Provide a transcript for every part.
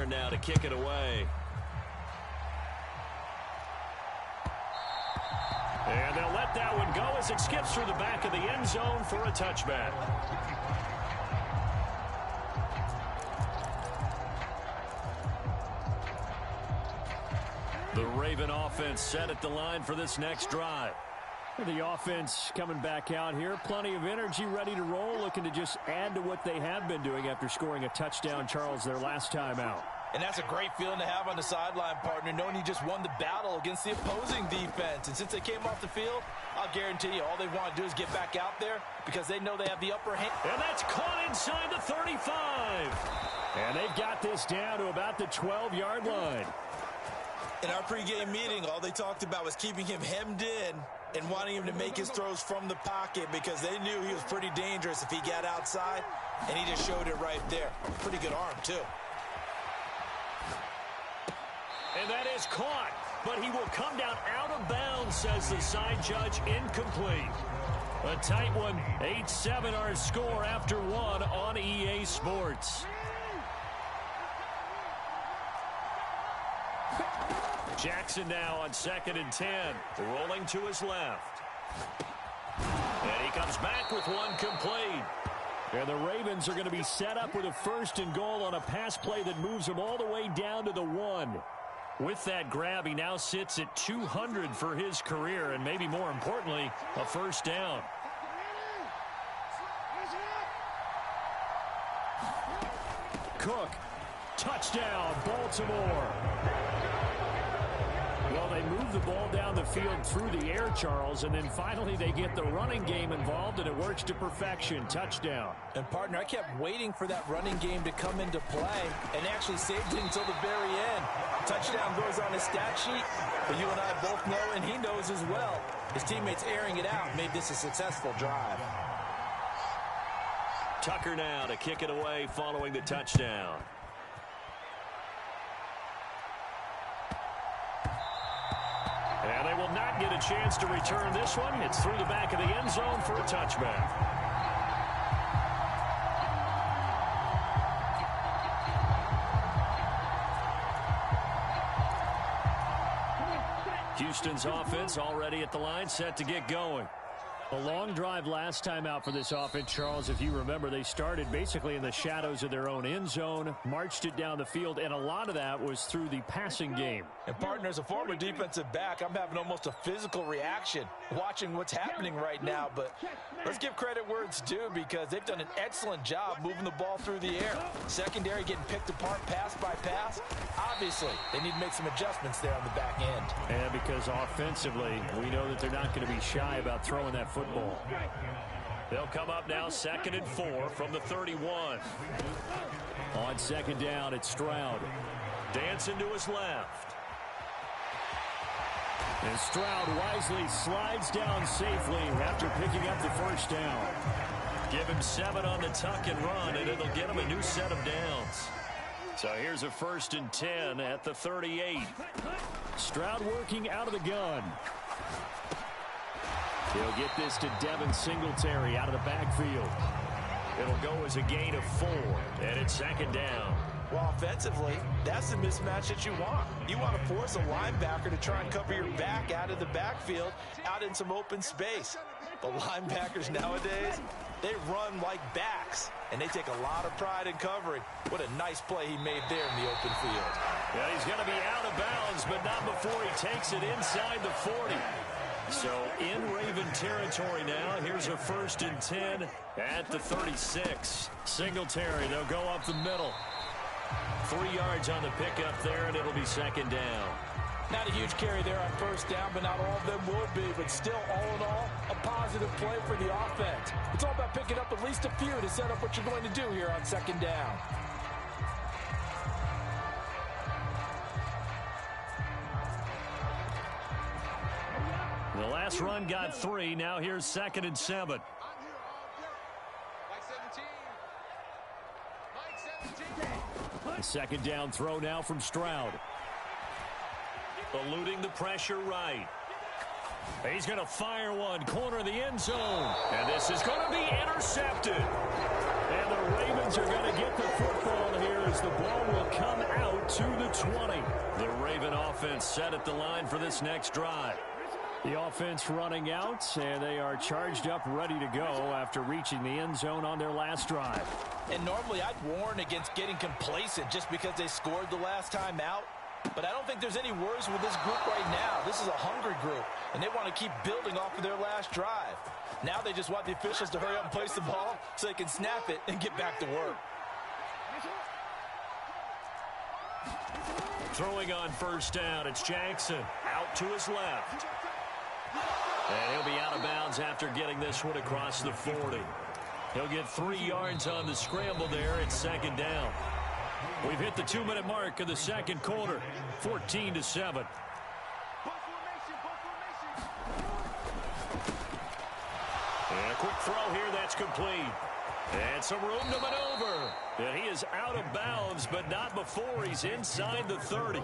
turn now to kick it away. And they'll let that one go as it skips through the back of the end zone for a touchback. The Raven offense set at the line for this next drive. The offense coming back out here. Plenty of energy, ready to roll, looking to just add to what they have been doing after scoring a touchdown, Charles, their last time out. And that's a great feeling to have on the sideline, partner, knowing you just won the battle against the opposing defense. And since they came off the field, I'll guarantee you all they want to do is get back out there because they know they have the upper hand. And that's caught inside the 35. And they've got this down to about the 12-yard line. In our pregame meeting, all they talked about was keeping him hemmed in and wanting him to make his throws from the pocket because they knew he was pretty dangerous if he got outside, and he just showed it right there. Pretty good arm, too. And that is caught, but he will come down out of bounds, says the side judge, incomplete. A tight one, 8-7 our score after one on EA Sports. Jackson now on 2nd and 10, rolling to his left. And he comes back with one complete. And the Ravens are going to be set up with a 1st and goal on a pass play that moves them all the way down to the 1. With that grab, he now sits at 200 for his career, and maybe more importantly, a 1st down. Cook, touchdown, Baltimore. Well, they move the ball down the field through the air, Charles, and then finally they get the running game involved, and it works to perfection. Touchdown. And, partner, I kept waiting for that running game to come into play and actually saved it until the very end. Touchdown goes on his stat sheet, but you and I both know, and he knows as well, his teammates airing it out made this a successful drive. Tucker now to kick it away following the touchdown. And they will not get a chance to return this one. It's through the back of the end zone for a touchback. Houston's offense already at the line, set to get going. A long drive last time out for this offense, Charles. If you remember, they started basically in the shadows of their own end zone, marched it down the field, and a lot of that was through the passing game. And, partner, as a former defensive back, I'm having almost a physical reaction watching what's happening right now. But let's give credit where it's due because they've done an excellent job moving the ball through the air. Secondary getting picked apart pass by pass. Obviously, they need to make some adjustments there on the back end. And because offensively, we know that they're not going to be shy about throwing that football. They'll come up now 2nd and 4 from the 31. On 2nd down, it's Stroud. Dancing to his left. And Stroud wisely slides down safely after picking up the 1st down. Give him 7 on the tuck and run, and it'll get him a new set of downs. So here's a 1st and 10 at the 38. Stroud working out of the gun. He'll get this to Devin Singletary out of the backfield. It'll go as a gain of 4, and it's 2nd down. Well, offensively, that's the mismatch that you want. You want to force a linebacker to try and cover your back out of the backfield, out in some open space. The linebackers nowadays, they run like backs, and they take a lot of pride in covering. What a nice play he made there in the open field. Yeah, he's going to be out of bounds, but not before he takes it inside the 40. So in Raven territory now, here's a 1st and 10 at the 36. Singletary, they'll go up the middle. 3 yards on the pickup there, and it'll be 2nd down. Not a huge carry there on 1st down, but not all of them would be. But still, all in all, a positive play for the offense. It's all about picking up at least a few to set up what you're going to do here on 2nd down. The last run got 3. Now here's 2nd and 7. The 2nd down throw now from Stroud. Eluding the pressure right. He's going to fire one, corner of the end zone. And this is going to be intercepted. And the Ravens are going to get the football here as the ball will come out to the 20. The Raven offense set at the line for this next drive. The offense running out, and they are charged up, ready to go after reaching the end zone on their last drive. And normally I'd warn against getting complacent just because they scored the last time out. But I don't think there's any worries with this group right now. This is a hungry group, and they want to keep building off of their last drive. Now they just want the officials to hurry up and place the ball so they can snap it and get back to work. Throwing on first down, it's Jackson out to his left. And he'll be out of bounds after getting this one across the 40. He'll get 3 yards on the scramble there. It's second down. We've hit the 2-minute mark of the second quarter, 14-7. And a quick throw here, that's complete. And some room to maneuver. And he is out of bounds, but not before he's inside the 30.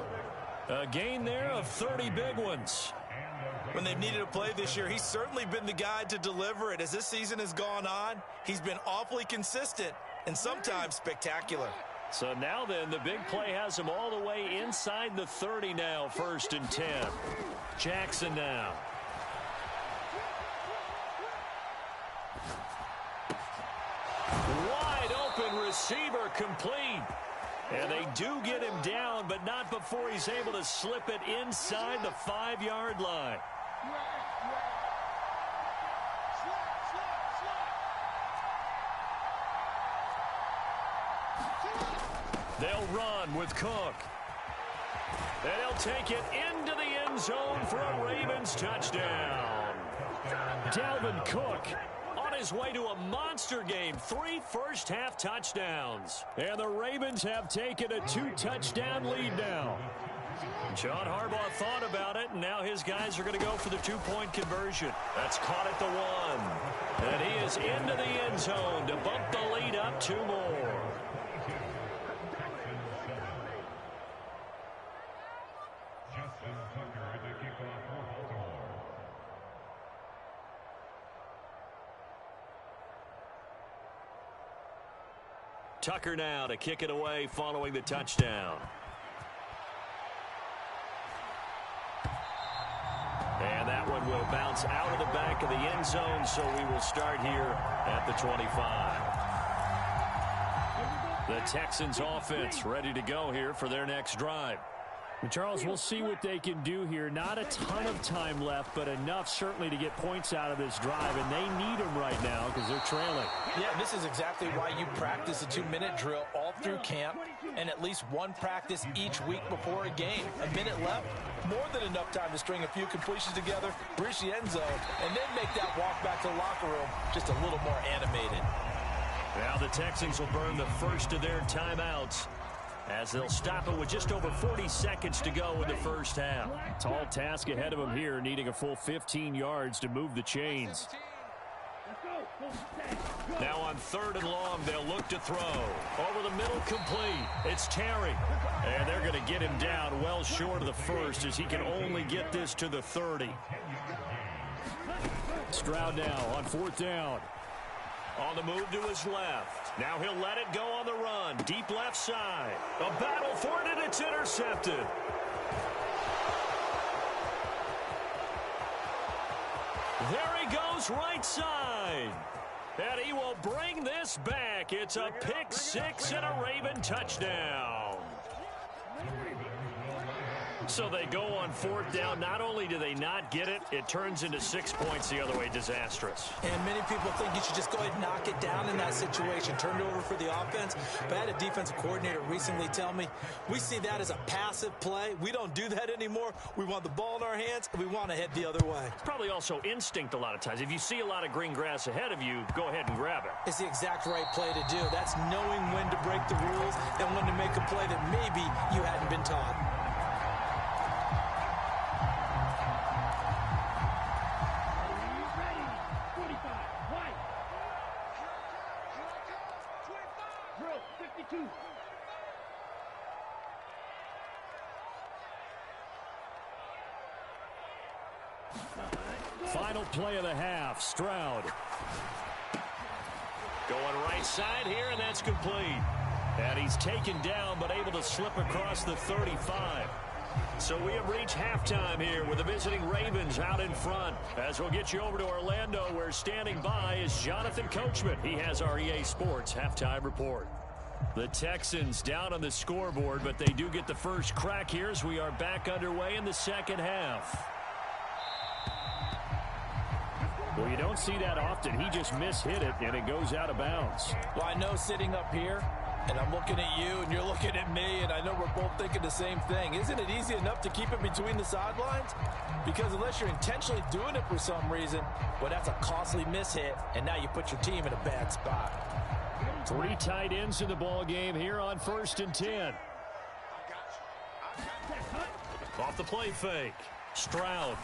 A gain there of 30 big ones. When they've needed a play this year, he's certainly been the guy to deliver it. As this season has gone on, he's been awfully consistent and sometimes spectacular. So now then, the big play has him all the way inside the 30 now, 1st and 10. Jackson now. Wide open receiver complete. And they do get him down, but not before he's able to slip it inside the 5-yard line. They'll run with Cook. And he'll take it into the end zone for a Ravens touchdown. Dalvin Cook on his way to a monster game. 3 first-half touchdowns. And the Ravens have taken a 2-touchdown lead now. John Harbaugh thought about it, and now his guys are going to go for the 2-point conversion. That's caught at the 1. And he is into the end zone to bump the lead up 2 more. Tucker now to kick it away following the touchdown. And that one will bounce out of the back of the end zone, so we will start here at the 25. The Texans offense ready to go here for their next drive. And Charles, we'll see what they can do here. Not a ton of time left, but enough certainly to get points out of this drive, and they need them right now because they're trailing. Yeah, this is exactly why you practice a 2-minute drill all through camp and at least one practice each week before a game. A minute left, more than enough time to string a few completions together, reach the end zone, and then make that walk back to the locker room just a little more animated. Now the Texans will burn the first of their timeouts, as they'll stop it with just over 40 seconds to go in the first half. Tall task ahead of them here, needing a full 15 yards to move the chains. Now on 3rd and long, they'll look to throw. Over the middle, complete. It's Terry. And they're going to get him down well short of the first, as he can only get this to the 30. Stroud now on 4th down. On the move to his left. Now he'll let it go on the run. Deep left side. A battle for it, and it's intercepted. There he goes, right side. And he will bring this back. It's a pick 6 and a Raven touchdown. So they go on 4th down. Not only do they not get it, it turns into 6 points the other way. Disastrous. And many people think you should just go ahead and knock it down in that situation. Turn it over for the offense. But I had a defensive coordinator recently tell me, we see that as a passive play. We don't do that anymore. We want the ball in our hands, and we want to head the other way. It's probably also instinct a lot of times. If you see a lot of green grass ahead of you, go ahead and grab it. It's the exact right play to do. That's knowing when to break the rules and when to make a play that maybe you hadn't been taught. Final play of the half, Stroud. Going right side here, and that's complete. And he's taken down, but able to slip across the 35. So we have reached halftime here with the visiting Ravens out in front. As we'll get you over to Orlando, where standing by is Jonathan Coachman. He has our EA Sports halftime report. The Texans down on the scoreboard, but they do get the first crack here as we are back underway in the second half. Well, you don't see that often. He just mishit it, and it goes out of bounds. Well, I know sitting up here, and I'm looking at you, and you're looking at me, and I know we're both thinking the same thing. Isn't it easy enough to keep it between the sidelines? Because unless you're intentionally doing it for some reason, well, that's a costly mishit, and now you put your team in a bad spot. 3 tight ends in the ball game here on 1st and 10. Off the play fake. Stroud.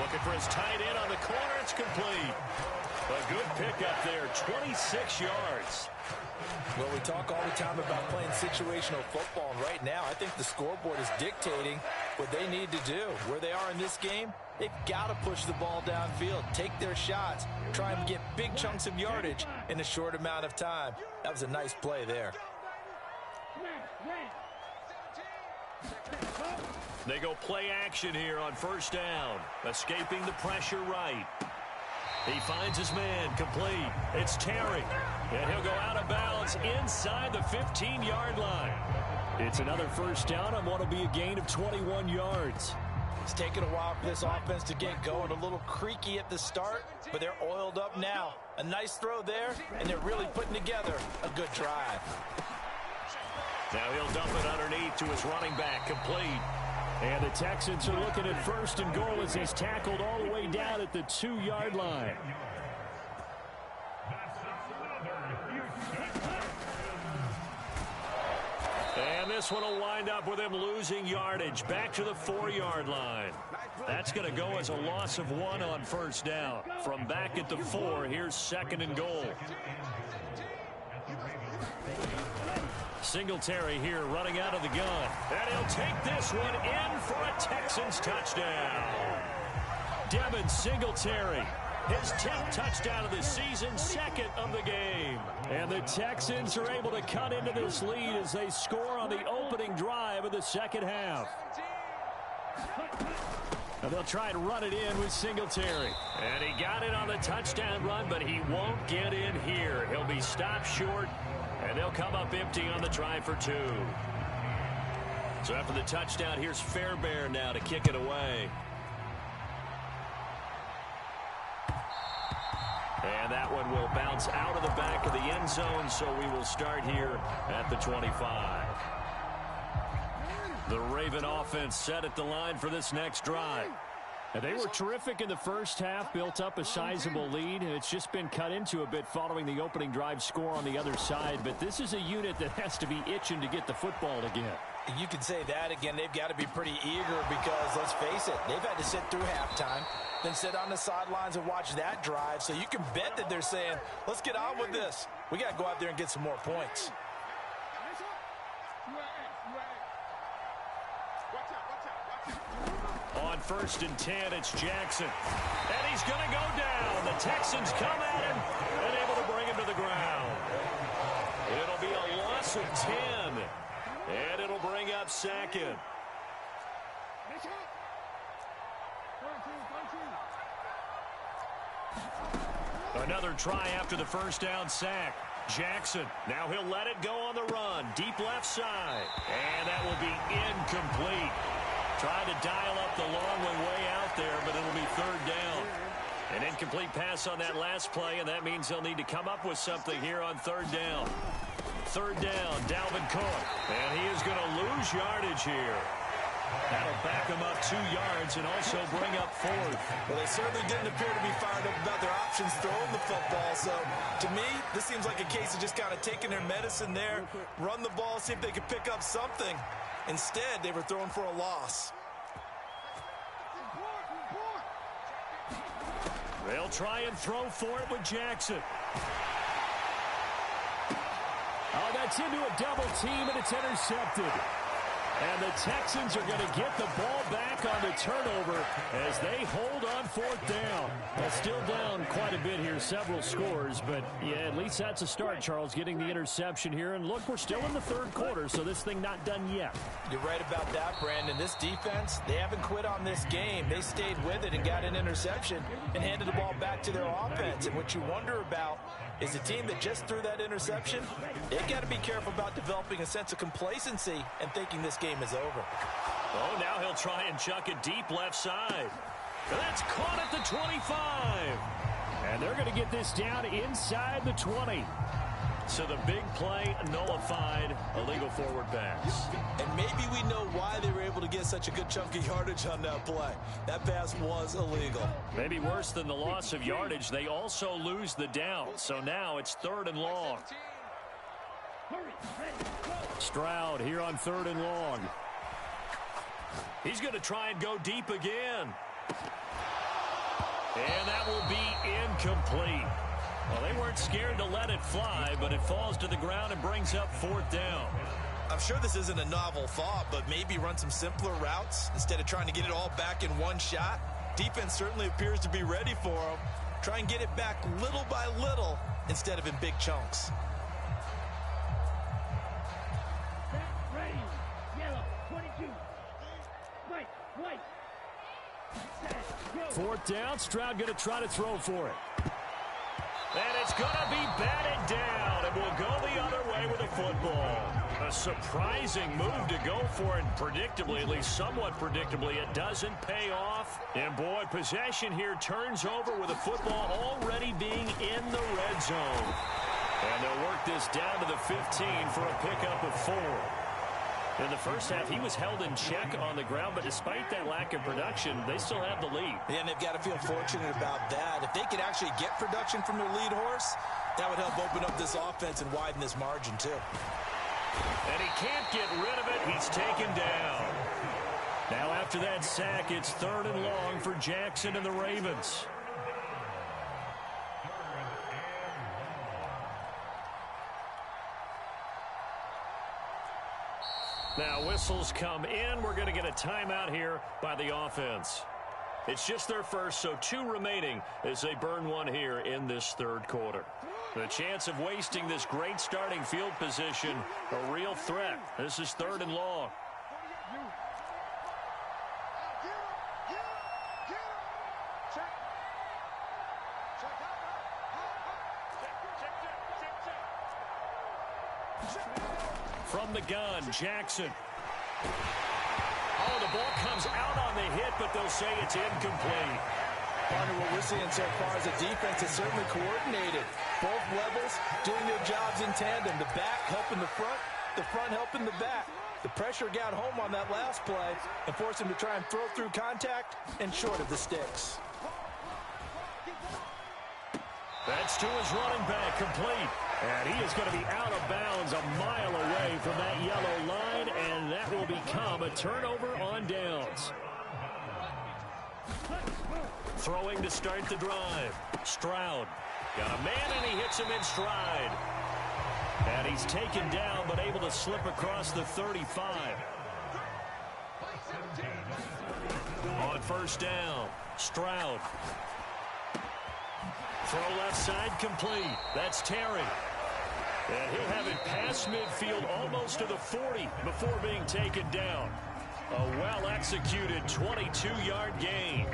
Looking for his tight end on the corner. It's complete. A good pickup there, 26 yards. Well, we talk all the time about playing situational football, and right now I think the scoreboard is dictating what they need to do. Where they are in this game, they've got to push the ball downfield, take their shots, try and get big chunks of yardage in a short amount of time. That was a nice play there. They go play action here on 1st down. Escaping the pressure right. He finds his man, complete. It's Terry, and he'll go out of bounds inside the 15-yard line. It's another 1st down on what will be a gain of 21 yards. It's taken a while for this offense to get going. A little creaky at the start, but they're oiled up now. A nice throw there, and they're really putting together a good drive. Now he'll dump it underneath to his running back, complete. And the Texans are looking at 1st and goal as he's tackled all the way down at the 2-yard line. And this one will wind up with him losing yardage back to the 4-yard line. That's going to go as a loss of 1 on 1st down. From back at the 4, here's 2nd and goal. Singletary here running out of the gun. And he'll take this one in for a Texans touchdown. Devin Singletary, his 10th touchdown of the season, 2nd of the game. And the Texans are able to cut into this lead as they score on the opening drive of the second half. And they'll try and run it in with Singletary. And he got it on the touchdown run, but he won't get in here. He'll be stopped short. And they'll come up empty on the try for 2. So after the touchdown, here's Fairbairn now to kick it away. And that one will bounce out of the back of the end zone, so we will start here at the 25. The Raven offense set at the line for this next drive. And they were terrific in the first half, built up a sizable lead, and it's just been cut into a bit following the opening drive score on the other side. But this is a unit that has to be itching to get the football again. You can say that again. They've got to be pretty eager because, let's face it, they've had to sit through halftime, then sit on the sidelines and watch that drive. So you can bet that they're saying, let's get on with this. We got to go out there and get some more points. On 1st and 10, it's Jackson. And he's going to go down. The Texans come at him and able to bring him to the ground. It'll be a loss of 10. And it'll bring up 2nd. Another try after the 1st down sack. Jackson, now he'll let it go on the run. Deep left side. And that will be incomplete. Trying to dial up the long one way out there, but it'll be 3rd down. An incomplete pass on that last play, and that means they'll need to come up with something here on 3rd down. 3rd down, Dalvin Cook. And he is going to lose yardage here. That'll back him up 2 yards and also bring up 4th. Well, they certainly didn't appear to be fired up about their options throwing the football. So, to me, this seems like a case of just kind of taking their medicine there, run the ball, see if they could pick up something. Instead, they were throwing for a loss. They'll try and throw for it with Jackson. Oh, that's into a double team, and it's intercepted. And the Texans are going to get the ball back on the turnover as they hold on fourth down. Well, still down quite a bit here, several scores, but yeah, at least that's a start, Charles, getting the interception here. And look, we're still in the third quarter, so this thing not done yet. You're right about that, Brandon. This defense, they haven't quit on this game. They stayed with it and got an interception and handed the ball back to their offense. And what you wonder about is a team that just threw that interception, they got to be careful about developing a sense of complacency and thinking this game is over. Oh, now he'll try and chuck it deep left side. That's caught at the 25. And they're going to get this down inside the 20. So the big play nullified, illegal forward pass. And maybe we know why they were able to get such a good chunk of yardage on that play. That pass was illegal. Maybe worse than the loss of yardage, they also lose the down. So now it's 3rd and long. Stroud here on 3rd and long. He's going to try and go deep again. And that will be incomplete. Well, they weren't scared to let it fly, but it falls to the ground and brings up 4th down. I'm sure this isn't a novel thought, but maybe run some simpler routes instead of trying to get it all back in one shot. Defense certainly appears to be ready for them. Try and get it back little by little instead of in big chunks. Ready. Yellow. 22. White. 4th down. Stroud going to try to throw for it. And it's going to be batted down. It will go the other way with the football. A surprising move to go for it. Predictably, at least somewhat predictably, it doesn't pay off. And boy, possession here turns over with the football already being in the red zone. And they'll work this down to the 15 for a pickup of 4. In the first half, he was held in check on the ground, but despite that lack of production, they still have the lead. Yeah, and they've got to feel fortunate about that. If they could actually get production from their lead horse, that would help open up this offense and widen this margin, too. And he can't get rid of it. He's taken down. Now after that sack, it's 3rd and long for Jackson and the Ravens. Now whistles come in. We're going to get a timeout here by the offense. It's just their first, so 2 remaining as they burn one here in this 3rd quarter. The chance of wasting this great starting field position, a real threat. This is 3rd and long. From the gun, Jackson. Oh, the ball comes out on the hit, but they'll say it's incomplete. Partner, what we're seeing so far is a defense that's certainly coordinated. Both levels doing their jobs in tandem. The back helping the front helping the back. The pressure got home on that last play and forced him to try and throw through contact and short of the sticks. That's to his running back, complete. And he is going to be out of bounds a mile away from that yellow line, and that will become a turnover on downs. Throwing to start the drive. Stroud got a man, and he hits him in stride. And he's taken down, but able to slip across the 35. On 1st down, Stroud. Throw left side complete. That's Terry. And he'll have it past midfield almost to the 40 before being taken down. A well-executed 22-yard gain.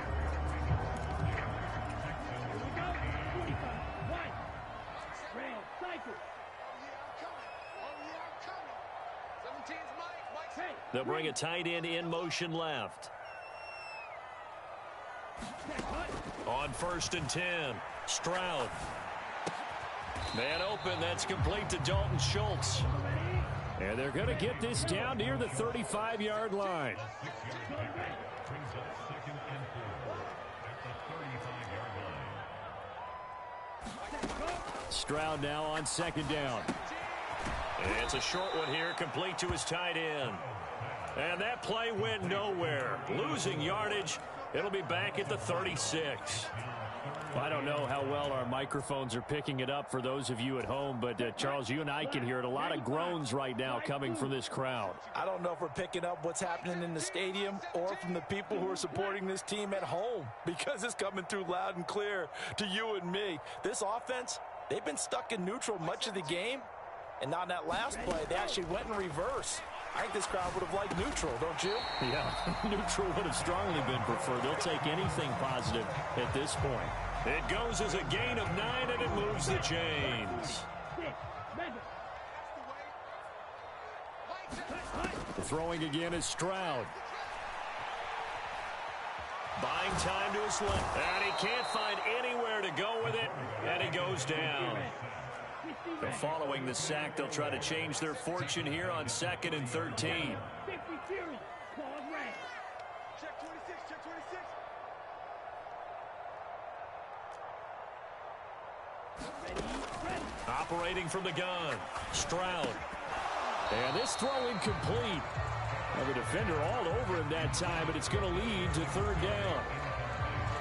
They'll bring a tight end in motion left. On 1st and 10, Stroud. Man open, that's complete to Dalton Schultz. And they're going to get this down near the 35-yard line. Stroud now on 2nd down. It's a short one here, complete to his tight end. And that play went nowhere. Losing yardage. It'll be back at the 36. I don't know how well our microphones are picking it up for those of you at home, but Charles, you and I can hear it. A lot of groans right now coming from this crowd. I don't know if we're picking up what's happening in the stadium or from the people who are supporting this team at home, because it's coming through loud and clear to you and me. This offense, they've been stuck in neutral much of the game, and on that last play, they actually went in reverse. I think this crowd would have liked neutral, don't you? Yeah, neutral would have strongly been preferred. They'll take anything positive at this point. It goes as a gain of 9, and it moves the chains. The throwing again is Stroud. Buying time to his left. And he can't find anywhere to go with it, and he goes down. And following the sack, they'll try to change their fortune here on 2nd and 13. Operating from the gun, Stroud. And this throw incomplete. Now the defender all over him that time, but it's going to lead to 3rd down.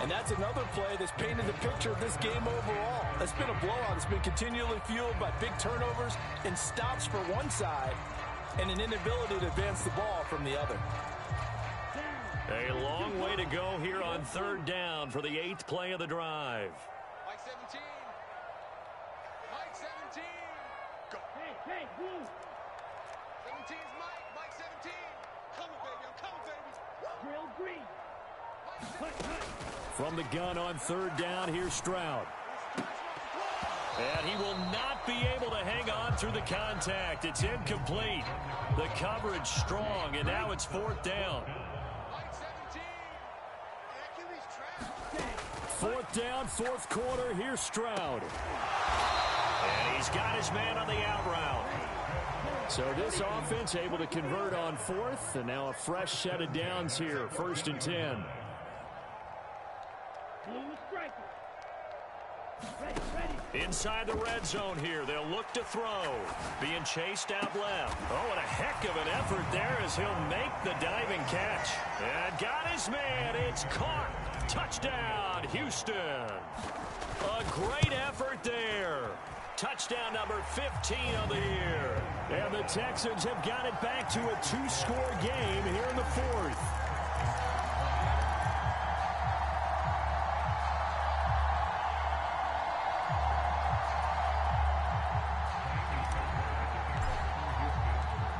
And that's another play that's painted the picture of this game overall. It's been a blowout. It's been continually fueled by big turnovers and stops for one side and an inability to advance the ball from the other. A long way to go here on 3rd down for the 8th play of the drive. Mike 17. Mike 17. Go. Hey, blue. 17's Mike. Mike 17. Coming, baby. I'm coming, baby. Drill green. From the gun on 3rd down, here's Stroud. And he will not be able to hang on through the contact. It's incomplete. The coverage strong, and now it's 4th down. Mike 17. QB's trapped. 4th down, 4th quarter, here's Stroud. And he's got his man on the out route. So this offense able to convert on 4th, and now a fresh set of downs here, 1st and 10. Inside the red zone here. They'll look to throw. Being chased out left. Oh, and a heck of an effort there as he'll make the diving catch. And got his man. It's caught. Touchdown, Houston. A great effort there. Touchdown number 15 on the year. And the Texans have got it back to a 2-score game here in the 4th.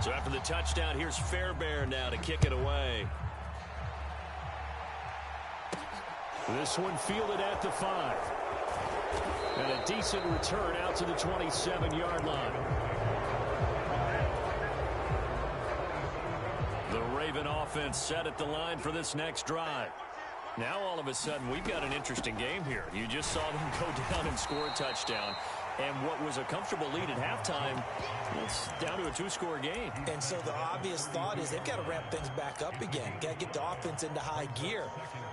So after the touchdown, here's Fairbairn now to kick it away. This one fielded at the 5. And a decent return out to the 27-yard line. The Raven offense set at the line for this next drive. Now all of a sudden we've got an interesting game here. You just saw them go down and score a touchdown. And what was a comfortable lead at halftime, it's down to a 2-score game. And so the obvious thought is they've got to ramp things back up again. Got to get the offense into high gear.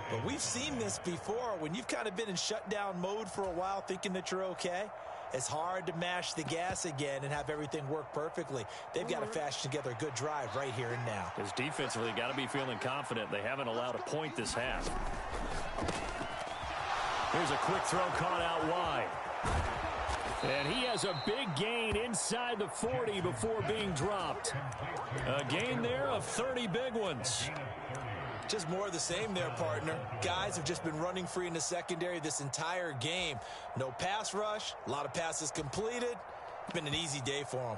But we've seen this before. When you've kind of been in shutdown mode for a while thinking that you're okay, it's hard to mash the gas again and have everything work perfectly. They've got to fashion together a good drive right here and now. Because defensively, got to be feeling confident. They haven't allowed a point this half. Here's a quick throw caught out wide. And he has a big gain inside the 40 before being dropped. A gain there of 30 big ones. Just more of the same there, partner. Guys have just been running free in the secondary this entire game. No pass rush, a lot of passes completed. It's been an easy day for them.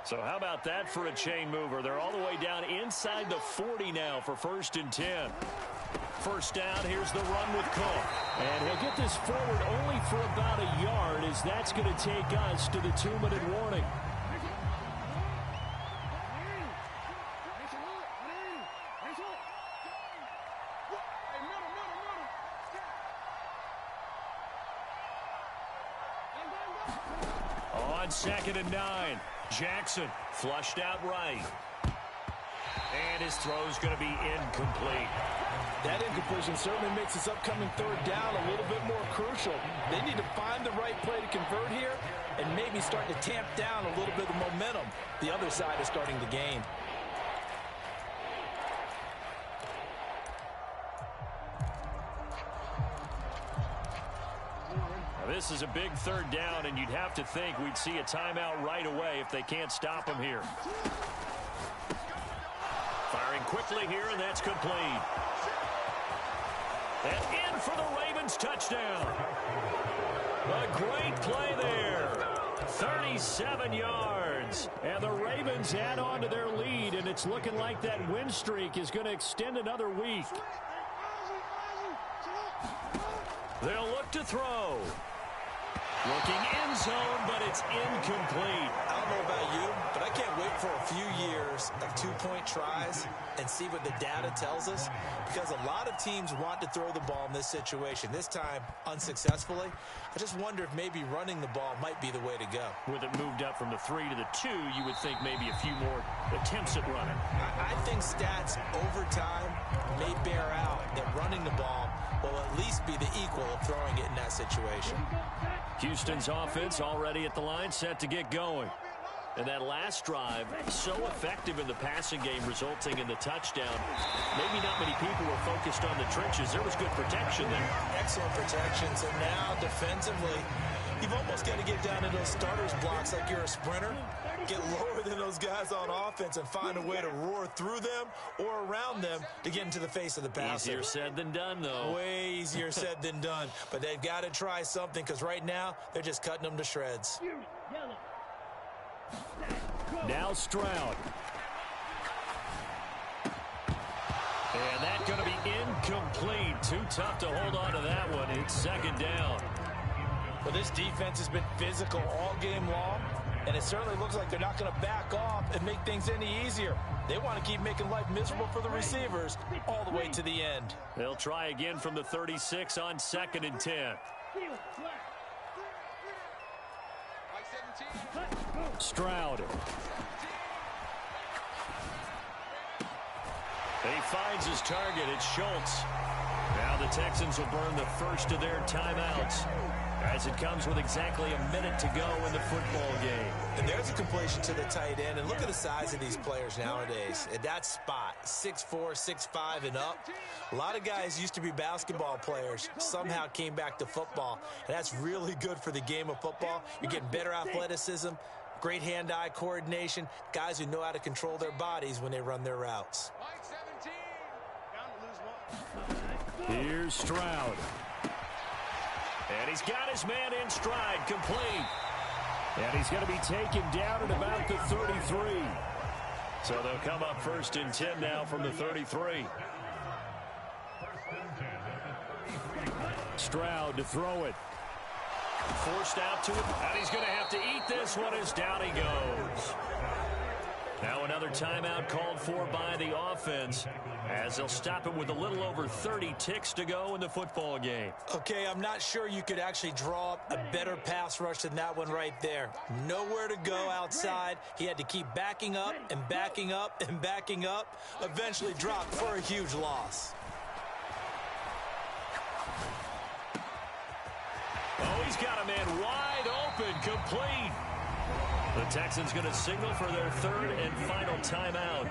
So how about that for a chain mover? They're all the way down inside the 40 now for 1st and 10. First down, here's the run with Cook. And he'll get this forward only for about a yard, as that's going to take us to the 2-minute warning. On 2nd and 9, Jackson flushed out right. And his throw's going to be incomplete. That incompletion certainly makes this upcoming 3rd down a little bit more crucial. They need to find the right play to convert here and maybe start to tamp down a little bit of momentum the other side is starting to gain. This is a big third down, and you'd have to think we'd see a timeout right away if they can't stop him here. Firing quickly here, and that's complete. And in for the Ravens touchdown. A great play there. 37 yards. And the Ravens add on to their lead, and it's looking like that win streak is going to extend another week. They'll look to throw. Looking end zone, but it's incomplete. I don't know about you, but I can't wait for a few years of two-point tries and see what the data tells us, because a lot of teams want to throw the ball in this situation. This time, unsuccessfully. I just wonder if maybe running the ball might be the way to go. With it moved up from the 3 to the 2, you would think maybe a few more attempts at running. I think stats over time may bear out that running the ball will at least be the equal of throwing it in that situation. Houston's offense already at the line, set to get going. And that last drive, so effective in the passing game, resulting in the touchdown. Maybe not many people were focused on the trenches. There was good protection there. Excellent protection. So now, defensively, you've almost got to get down to those starters blocks like you're a sprinter. Get lower than those guys on offense and find a way to roar through them or around them to get into the face of the passer. Easier said than done, though. Way easier said than done. But they've got to try something, because right now they're just cutting them to shreds. Now Stroud. And that's going to be incomplete. Too tough to hold on to that one. It's second down. Well, this defense has been physical all game long, and it certainly looks like they're not going to back off and make things any easier. They want to keep making life miserable for the receivers all the way to the end. They'll try again from the 36 on 2nd and 10. Stroud. He finds his target. It's Schultz. Now the Texans will burn the first of their timeouts, as it comes with exactly a minute to go in the football game. And there's a completion to the tight end. And look at the size of these players nowadays. At that spot, 6'4", 6'5", and up. A lot of guys used to be basketball players, somehow came back to football. And that's really good for the game of football. You're getting better athleticism, great hand-eye coordination, guys who know how to control their bodies when they run their routes. Here's Stroud. And he's got his man in stride, complete. And he's going to be taken down at about the 33. So they'll come up 1st and 10 now from the 33. Stroud to throw it. Forced out to it, and he's going to have to eat this one as down he goes. Now another timeout called for by the offense, as they'll stop him with a little over 30 ticks to go in the football game. Okay, I'm not sure you could actually draw up a better pass rush than that one right there. Nowhere to go outside. He had to keep backing up and backing up and backing up. Eventually dropped for a huge loss. Oh, he's got a man wide open, complete. The Texans going to signal for their 3rd and final timeout,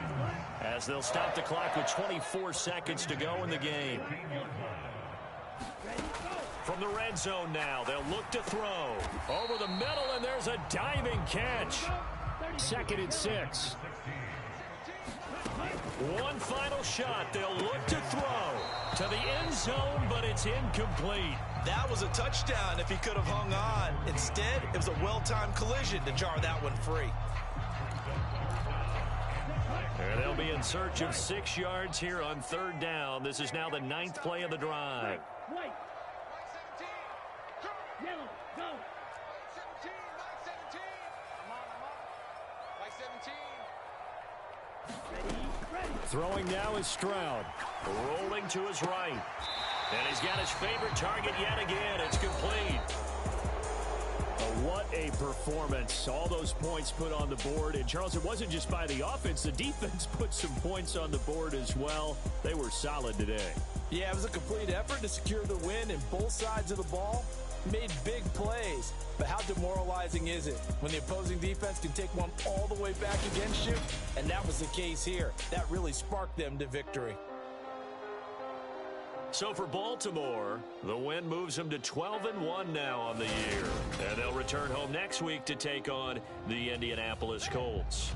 as they'll stop the clock with 24 seconds to go in the game. From the red zone now, they'll look to throw. Over the middle, and there's a diving catch. 2nd and 6. One final shot. They'll look to throw to the end zone, but it's incomplete. That was a touchdown if he could have hung on. Instead, it was a well-timed collision to jar that one free. And they'll be in search of 6 yards here on 3rd down. This is now the 9th play of the drive. White. Yellow. Go. 17. I'm on. White 17. Ready. Throwing now is Stroud. Rolling to his right. And he's got his favorite target yet again. It's complete. What a performance. All those points put on the board. And, Charles, it wasn't just by the offense. The defense put some points on the board as well. They were solid today. Yeah, it was a complete effort to secure the win, and both sides of the ball made big plays. But how demoralizing is it when the opposing defense can take one all the way back against you? And that was the case here. That really sparked them to victory. So for Baltimore, the win moves them to 12-1 now on the year. And they'll return home next week to take on the Indianapolis Colts.